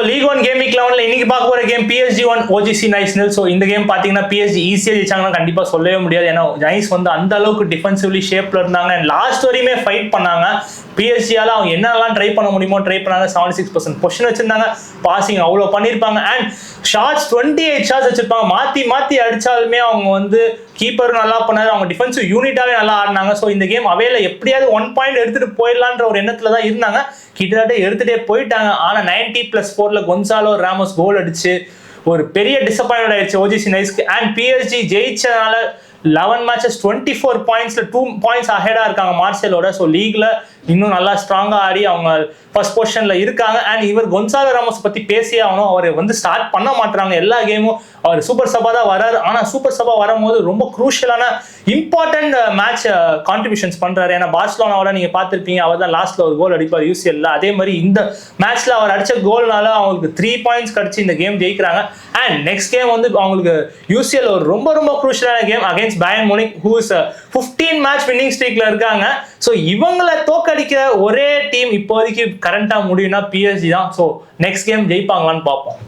League 1 game week 11ல இன்னைக்கு பார்க்க போற game PSG 1 OGC Nice 0. So இந்த கேம் பாத்தீங்கன்னா PSG ஈஸியா ஜெயிச்சாங்கன்னா கண்டிப்பா சொல்லவே முடியாது. ஏன்னா நைஸ் வந்து அந்த அளவுக்கு டிஃபென்சிவ்லி ஷேப்ல இருந்தாங்க அண்ட் லாஸ்ட் வரையுமே ஃபைட் பண்ணாங்க. PSG-யால அவங்க என்னெல்லாம் ட்ரை பண்ண முடியுமோ ட்ரை பண்ணாங்க. 76% பொசிஷன் வச்சிருந்தாங்க, பாசிங் அவ்வளோ பண்ணியிருப்பாங்க அண்ட் ஷாட்ஸ் 28 ஷாட்ஸ் வச்சிருப்பாங்க. மாத்தி மாத்தி அடிச்சாலுமே அவங்க வந்து கீப்பரும் நல்லா பண்ணாரு, அவங்க டிஃபென்சிவ் யூனிட்டாவே நல்லா ஆடினாங்க. ஸோ இந்த கேம் அவையில எப்படியாவது 1 பாயிண்ட் எடுத்துட்டு போயிடலான்ற ஒரு எண்ணத்துல தான் இருந்தாங்க. கிட்டத்தட்ட எடுத்துட்டே போயிட்டாங்க. ஆனா 90+4ல கொன்சாலோ ராமோஸ் கோல் அடிச்சு ஒரு பெரிய டிசப்பாயின்மெண்ட் ஆயிடுச்சு OGC நைஸ்க்கு. அண்ட் PSG ஜெயிச்சதுனால 11 மேட்சஸ் 24 பாயிண்ட்ஸ்ல 2 பாயிண்ட்ஸ் அஹெடா இருக்காங்க மார்செலோட. ஸோ லீக்ல இன்னும் நல்லா ஸ்ட்ராங்கா ஆடி அவங்க ஃபர்ஸ்ட் பொசிஷன்ல இருக்காங்க. அண்ட் இவர் கொன்சாலோ ராமோஸ் பத்தி பேசியே ஆகணும். அவர் வந்து ஸ்டார்ட் பண்ண மாட்டாங்க எல்லா கேமும். அவர் சூப்பர் சபா தான் வராரு. ஆனா சூப்பர் சபா வரும்போது ரொம்ப குரூஷியலான இம்பார்ட்டன்ட் மேட்ச் கான்ட்ரிபியூஷன்ஸ் பண்றாரு. ஏன்னா பார்சலோனாவோட நீங்க பார்த்திருப்பீங்க, அவர் தான் லாஸ்ட்ல ஒரு கோல் அடிப்பார் UCL-ல. அதே மாதிரி இந்த மேட்ச்ல அவர் அடிச்ச கோல்னால அவங்களுக்கு 3 பாயிண்ட்ஸ் கிடைச்சு இந்த கேம் ஜெயிக்கிறாங்க. அண்ட் நெக்ஸ்ட் கேம் வந்து அவங்களுக்கு UCL ஒரு ரொம்ப ரொம்ப குரூஷியலான game against Bayern Munich, who is 15 match winning ஸ்ட்ரீக்ல இருக்காங்க. ஸோ இவங்களை தோக்கடிக்கிற ஒரே டீம் இப்போதைக்கு கரண்டா முடியும்னா PSG தான். ஸோ நெக்ஸ்ட் கேம் ஜெயிப்பாங்களான்னு பார்ப்போம்.